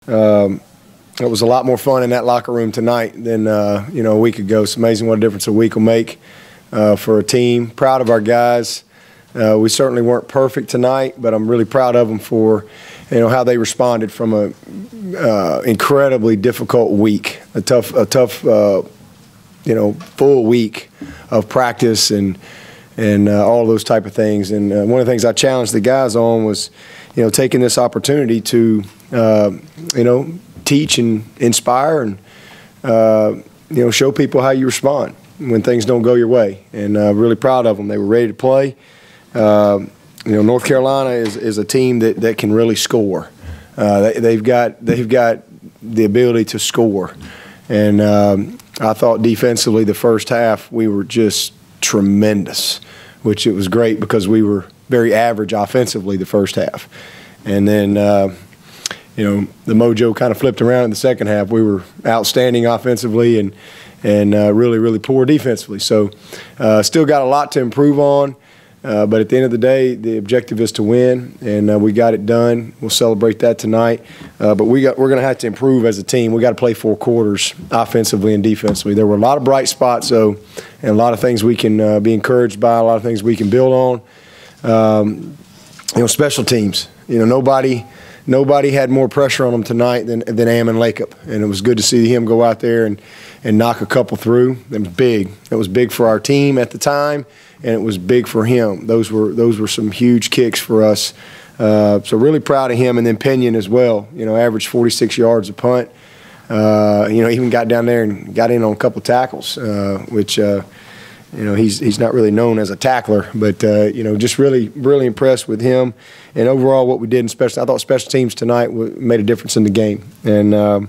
It was a lot more fun in that locker room tonight than a week ago. It's amazing what a difference a week will make for a team. Proud of our guys. We certainly weren't perfect tonight, but I'm really proud of them for how they responded from a incredibly difficult week, a tough full week of practice and all those type of things. And one of the things I challenged the guys on was taking this opportunity to teach and inspire and show people how you respond when things don't go your way. And really proud of them. They were ready to play. North Carolina is a team that can really score. They've got the ability to score. And I thought defensively the first half we were just tremendous, which it was great because we were very average offensively the first half. And then the mojo kind of flipped around in the second half. We were outstanding offensively and really, really poor defensively. So still got a lot to improve on. But at the end of the day, the objective is to win, and we got it done. We'll celebrate that tonight. But we're going to have to improve as a team. We got to play 4 quarters offensively and defensively. There were a lot of bright spots, though, and a lot of things we can be encouraged by, a lot of things we can build on. Special teams. Nobody had more pressure on them tonight than Ammon Lacob, and it was good to see him go out there and knock a couple through. It was big. It was big for our team at the time, and it was big for him. Those were some huge kicks for us. So really proud of him, and then Pinion as well. Averaged 46 yards a punt. Even got down there and got in on a couple tackles, which he's not really known as a tackler, but just really impressed with him. And overall, what we did I thought special teams tonight made a difference in the game. And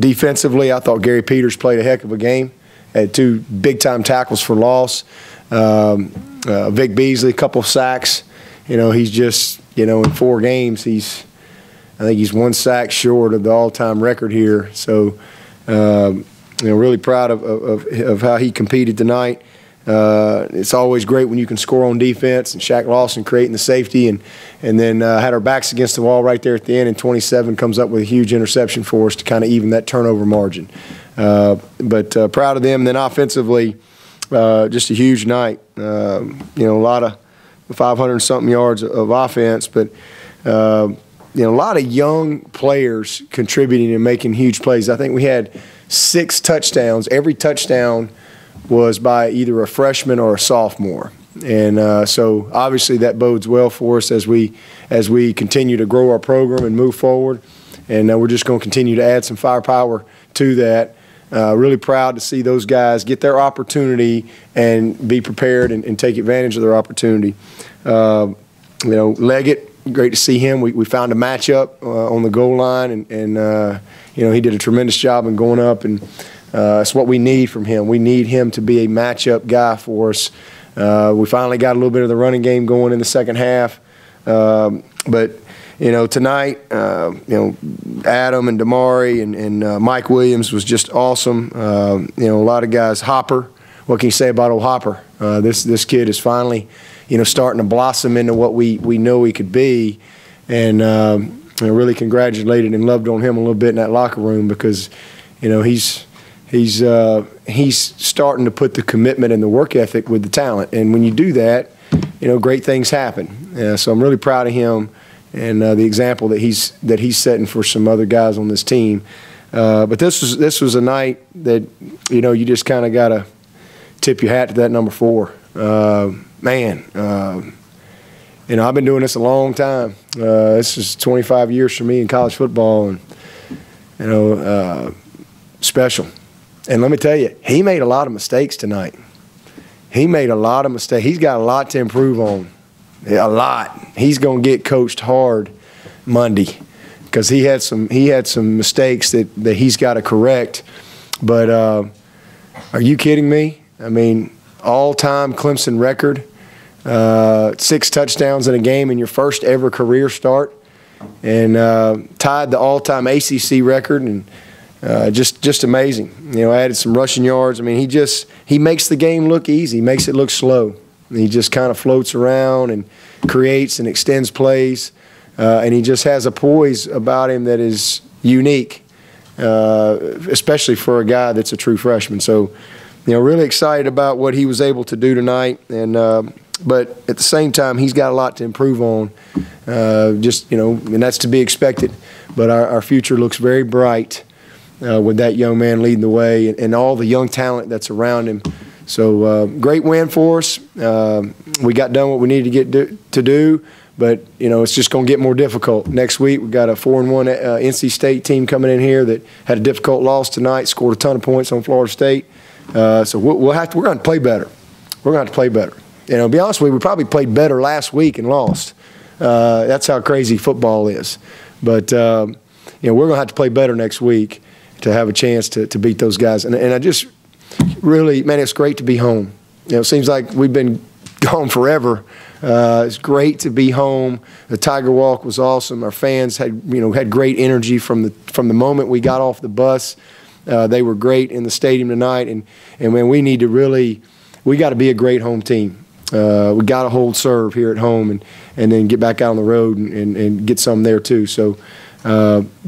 defensively, I thought Gary Peters played a heck of a game. Had 2 big-time tackles for loss. Vic Beasley, a couple of sacks. He's just, in 4 games, I think he's 1 sack short of the all-time record here. So, really proud of how he competed tonight. It's always great when you can score on defense, and Shaq Lawson creating the safety, and then had our backs against the wall right there at the end, and 27 comes up with a huge interception for us to kind of even that turnover margin. But proud of them. And then offensively, just a huge night. A lot of 500-something yards of offense, but a lot of young players contributing and making huge plays. I think we had 6 touchdowns. Every touchdown was by either a freshman or a sophomore. And so obviously that bodes well for us as we continue to grow our program and move forward. And we're just going to continue to add some firepower to that. Really proud to see those guys get their opportunity and be prepared and take advantage of their opportunity. Leggett, great to see him. We found a matchup on the goal line, and he did a tremendous job in going up, and that's what we need from him. We need him to be a matchup guy for us. We finally got a little bit of the running game going in the second half, but tonight, Adam and Damari and Mike Williams was just awesome. A lot of guys. Hopper, what can you say about old Hopper? This kid is finally, starting to blossom into what we know he could be, and I really congratulated and loved on him a little bit in that locker room because, he's starting to put the commitment and the work ethic with the talent, and when you do that, great things happen. So I'm really proud of him. And the example that he's setting for some other guys on this team. But this was a night that you just kind of got to tip your hat to that number 4. I've been doing this a long time. This is 25 years for me in college football, and special. And let me tell you, he made a lot of mistakes tonight. He made a lot of mistakes. He's got a lot to improve on. A lot. He's going to get coached hard Monday because he had some mistakes that he's got to correct. But are you kidding me? I mean, all-time Clemson record, 6 touchdowns in a game in your first ever career start, and tied the all-time ACC record, and just amazing. Added some rushing yards. I mean, he makes the game look easy. He makes it look slow. He just kind of floats around and creates and extends plays. and he just has a poise about him that is unique, especially for a guy that's a true freshman. So, really excited about what he was able to do tonight, and but at the same time, he's got a lot to improve on. And that's to be expected. But our future looks very bright with that young man leading the way, and all the young talent that's around him. So great win for us. We got done what we needed to do, but it's just going to get more difficult. Next week we got a 4-1 NC State team coming in here that had a difficult loss tonight, scored a ton of points on Florida State. So we're going to play better. We're going to play better. To be honest with you, we probably played better last week and lost. That's how crazy football is. But we're going to have to play better next week to have a chance to beat those guys. And I just really, man, it's great to be home. It seems like we've been gone forever. It's great to be home. The Tiger Walk was awesome. Our fans had great energy from the moment we got off the bus. They were great in the stadium tonight, and man, we got to be a great home team. We got to hold serve here at home, and then get back out on the road and get some there too. So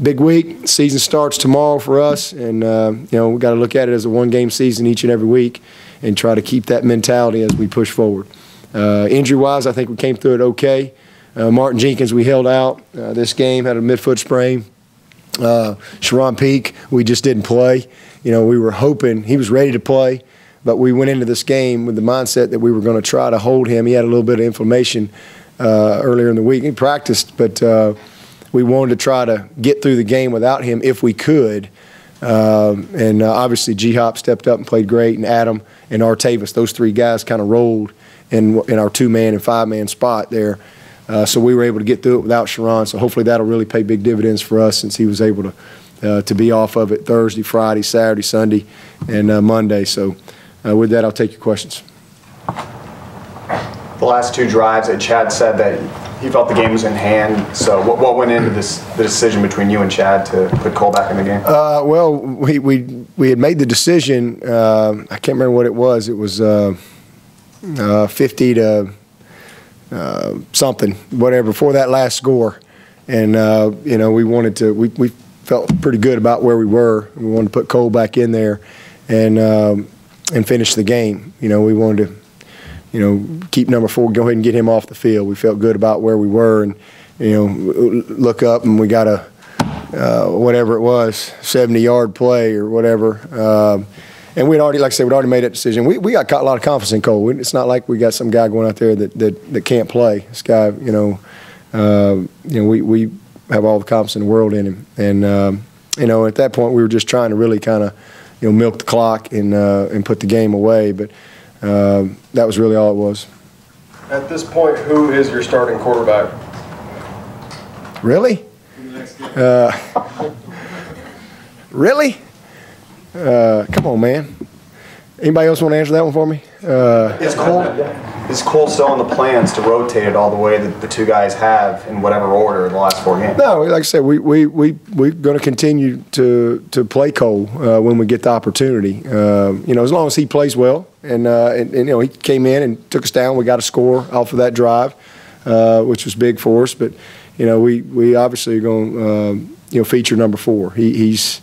big week. Season starts tomorrow for us, and we got to look at it as a one-game season each and every week, and try to keep that mentality as we push forward. Injury-wise, I think we came through it okay. Martin Jenkins, we held out this game, had a midfoot sprain. Sharon Peak, we just didn't play. We were hoping he was ready to play, but we went into this game with the mindset that we were going to try to hold him. He had a little bit of inflammation earlier in the week. He practiced, but we wanted to try to get through the game without him if we could. And obviously G-Hop stepped up and played great, and Adam and Artavis, those three guys kind of rolled in our 2-man and 5-man spot there. So we were able to get through it without Sharon. So hopefully that'll really pay big dividends for us, since he was able to be off of it Thursday, Friday, Saturday, Sunday, and Monday. So with that, I'll take your questions. The last two drives, Chad said that he felt the game was in hand. So what went into the decision between you and Chad to put Cole back in the game? Well, we had made the decision. I can't remember what it was. It was 50 to something, whatever, before that last score. And we wanted to. We felt pretty good about where we were. We wanted to put Cole back in there and finish the game. We wanted to, keep number 4, go ahead and get him off the field. We felt good about where we were, and look up and we got a whatever it was, 70-yard play or whatever. And we'd already, like I said, we'd already made that decision. We got a lot of confidence in Cole. It's not like we got some guy going out there that can't play. This guy, we have all the confidence in the world in him. And at that point, we were just trying to really kind of, milk the clock and put the game away. But that was really all it was. At this point, who is your starting quarterback? Really? Really? Come on, man. Anybody else want to answer that one for me? Is Cole still on the plans to rotate it all the way that the two guys have in whatever order in the last 4 games? No, like I said, we're going to continue to play Cole when we get the opportunity. As long as he plays well, and he came in and took us down. We got a score off of that drive, which was big for us. But we obviously are going to feature number 4. He's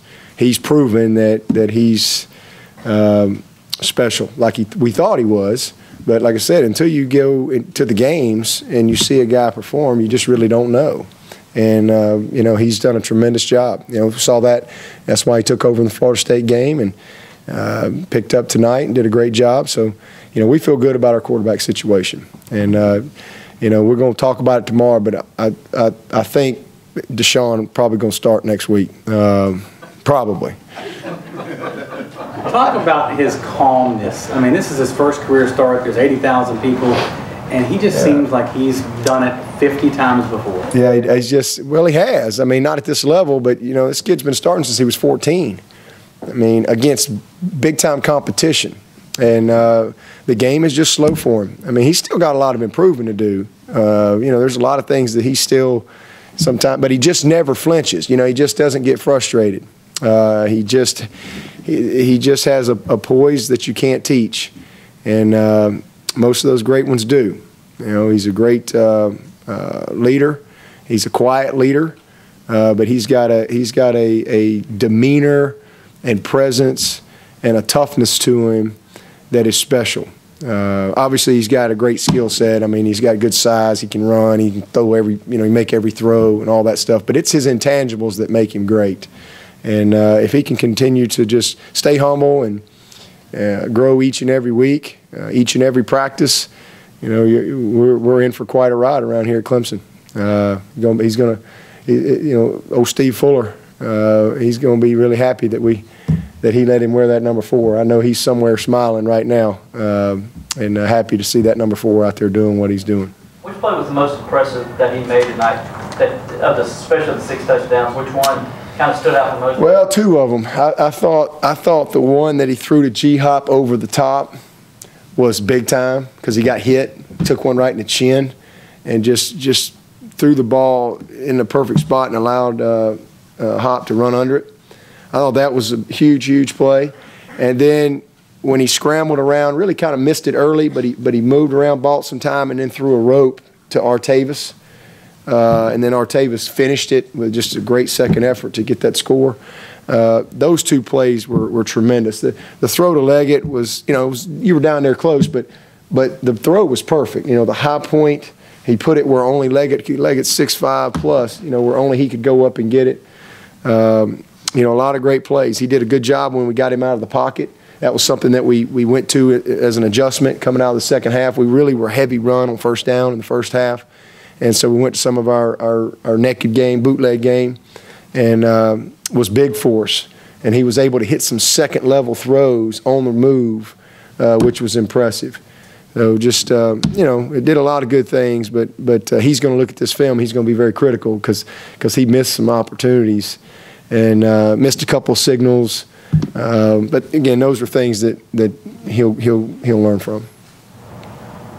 proven that he's special, like we thought he was. But like I said, until you go into the games and you see a guy perform, you just really don't know. And he's done a tremendous job. Saw that. That's why he took over in the Florida State game and picked up tonight and did a great job. So we feel good about our quarterback situation. And we're going to talk about it tomorrow. But I think Deshaun probably going to start next week. Probably. Talk about his calmness. I mean, this is his first career start. There's 80,000 people, and he just seems like he's done it 50 times before. Yeah, he has. I mean, not at this level, but, this kid's been starting since he was 14. I mean, against big-time competition. And the game is just slow for him. I mean, he's still got a lot of improving to do. There's a lot of things that he's still sometimes, but he just never flinches. He just doesn't get frustrated. He just has a poise that you can't teach, and most of those great ones do. He's a great leader. He's a quiet leader, but he's got a demeanor and presence and a toughness to him that is special. Obviously, he's got a great skill set. I mean, he's got good size. He can run. He can throw he make every throw and all that stuff. But it's his intangibles that make him great. And if he can continue to just stay humble and grow each and every week, each and every practice, we're in for quite a ride around here at Clemson. He's going to, Steve Fuller, he's going to be really happy that he let him wear that number 4. I know he's somewhere smiling right now, and happy to see that number 4 out there doing what he's doing. Which play was the most impressive that he made tonight? Especially the 6 touchdowns. Which one kind of stood out the most? Well, 2 of them. I thought the one that he threw to G-Hop over the top was big time because he got hit, took one right in the chin, and just threw the ball in the perfect spot and allowed Hop to run under it. I thought that was a huge play. And then when he scrambled around, really kind of missed it early, but he moved around, bought some time, and then threw a rope to Artavis. And then Artavis finished it with just a great second effort to get that score. Those 2 plays were tremendous. The throw to Leggett was, you were down there close, but the throw was perfect. The high point, he put it where only Leggett's 6'5" plus, where only he could go up and get it. A lot of great plays. He did a good job when we got him out of the pocket. That was something that we went to as an adjustment coming out of the second half. We really were heavy run on first down in the first half. And so we went to some of our naked game, bootleg game, and was big for us. And he was able to hit some second-level throws on the move, which was impressive. So just, it did a lot of good things, but he's going to look at this film. He's going to be very critical because he missed some opportunities and missed a couple of signals. But again, those are things that he'll learn from.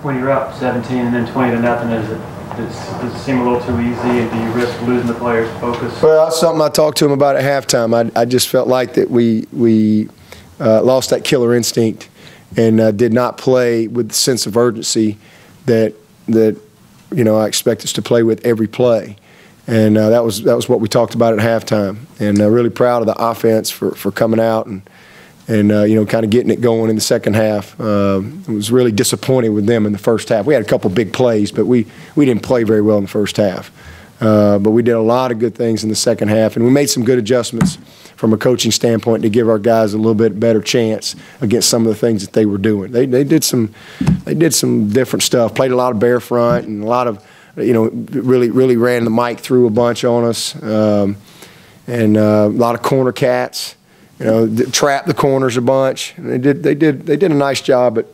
When you're up 17 and then 20-0, does it seem a little too easy, and do you risk losing the players' focus? Well, that's something I talked to him about at halftime. I just felt like that we lost that killer instinct and did not play with the sense of urgency that I expect us to play with every play. And that was what we talked about at halftime. And really proud of the offense for coming out and kind of getting it going in the second half. It was really disappointing with them in the first half. We had a couple big plays, but we didn't play very well in the first half. But we did a lot of good things in the second half, and we made some good adjustments from a coaching standpoint to give our guys a little bit better chance against some of the things that they were doing. They did some different stuff. Played a lot of bear front and a lot of really ran the mic through a bunch on us, and a lot of corner cats. Trapped the corners a bunch. And they did a nice job, but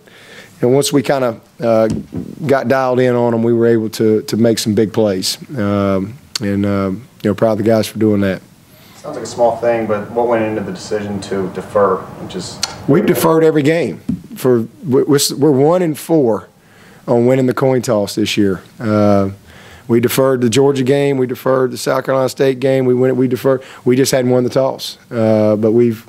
once we kind of got dialed in on them, we were able to make some big plays. Proud of the guys for doing that. Sounds like a small thing, but what went into the decision to defer? We've deferred every game. We're 1-4 on winning the coin toss this year. We deferred the Georgia game. We deferred the South Carolina State game. We deferred. We just hadn't won the toss. But we've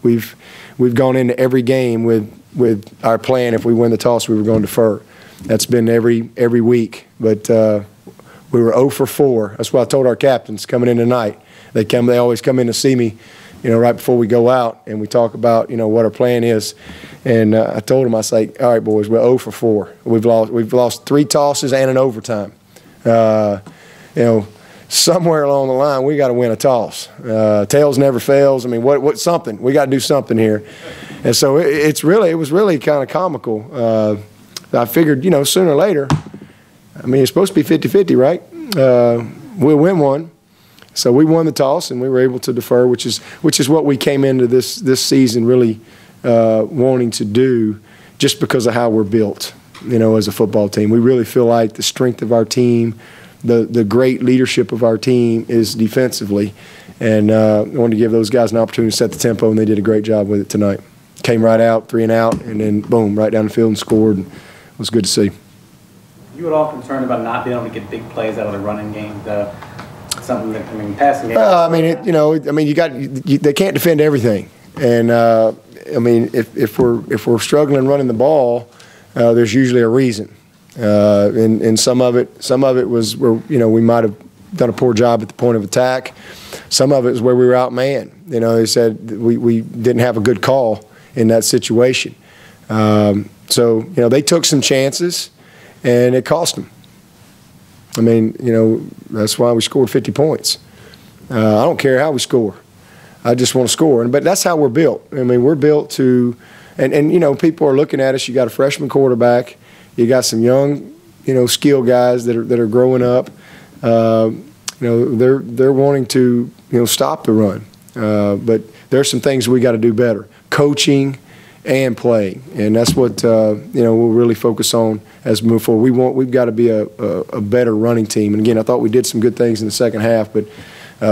gone into every game with our plan. If we win the toss, we were going to defer. That's been every week. But we were 0 for 4. That's what I told our captains coming in tonight. They always come in to see me, right before we go out, and we talk about what our plan is. And I told them, I say, all right, boys, we're 0 for 4. We've lost 3 tosses and an overtime. Somewhere along the line, we got to win a toss. Tails never fails. I mean, what something? We got to do something here. And so it was really kind of comical. I figured, sooner or later, it's supposed to be 50-50, right? We'll win one. So we won the toss, and we were able to defer, which is what we came into this season really wanting to do, just because of how we're built, as a football team. We really feel like the strength of our team, the great leadership of our team is defensively, and I wanted to give those guys an opportunity to set the tempo, and they did a great job with it tonight. Came right out, 3 and out, and then boom, right down the field and scored. And it was good to see. You at all concerned about not being able to get big plays out of the running game? Something that passing game. They can't defend everything, and if we're struggling running the ball, there's usually a reason. And some of it was where we might have done a poor job at the point of attack. Some of it is where we were outmanned. You know, they said we didn't have a good call in that situation. So, you know, they took some chances, and it cost them. I mean, you know, that's why we scored 50 points. I don't care how we score. I just want to score. But that's how we're built. I mean, we're built to and you know, people are looking at us. You got a freshman quarterback. You got some young, you know, skill guys that are growing up. You know, they're wanting to, you know, stop the run. But there's some things we got to do better. Coaching and playing, and that's what you know, we'll really focus on as we move forward. We've got to be a better running team. And again, I thought we did some good things in the second half, but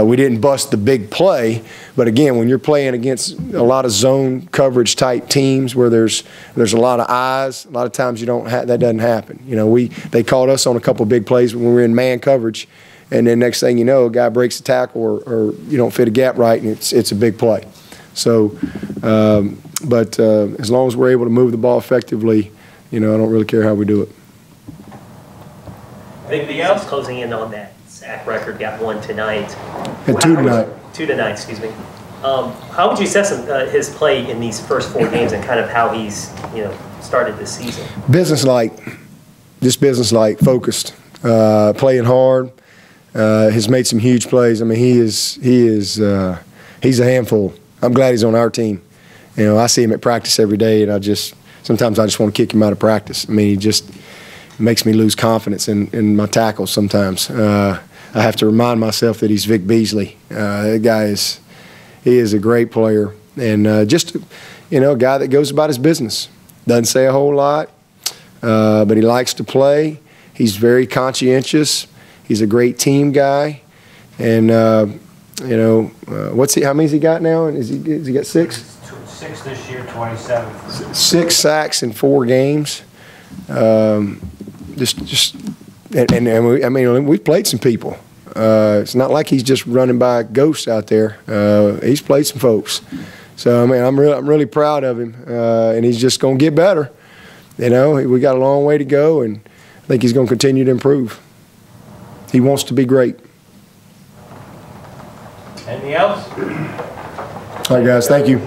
we didn't bust the big play. But again, when you're playing against a lot of zone coverage type teams where there's a lot of eyes, a lot of times you don't that doesn't happen. You know, they caught us on a couple of big plays when we were in man coverage, and then next thing you know, a guy breaks a tackle or you don't fit a gap right, and it's a big play. So, but as long as we're able to move the ball effectively, you know, I don't really care how we do it. Anything else? Closing in on that sack record, got one tonight. And two tonight. Two tonight, excuse me. How would you assess his play in these first 4 games and kind of how he's, you know, started this season? Business-like, just business-like, focused, playing hard. Has made some huge plays. I mean, he's a handful. I'm glad he's on our team. You know, I see him at practice every day, and sometimes I just want to kick him out of practice. I mean, he just makes me lose confidence in my tackles sometimes. I have to remind myself that he's Vic Beasley. That guy he is a great player, and just, you know, a guy that goes about his business. Doesn't say a whole lot, but he likes to play. He's very conscientious. He's a great team guy, and you know, how many's he got now? Has he got 6? 6 this year, 27. 6 sacks in 4 games. And I mean, we've played some people. It's not like he's just running by ghosts out there. He's played some folks. So I mean, I'm really proud of him, and he's just going to get better. You know, we got a long way to go, and I think he's going to continue to improve. He wants to be great. Anything else? All right, guys. Thank you.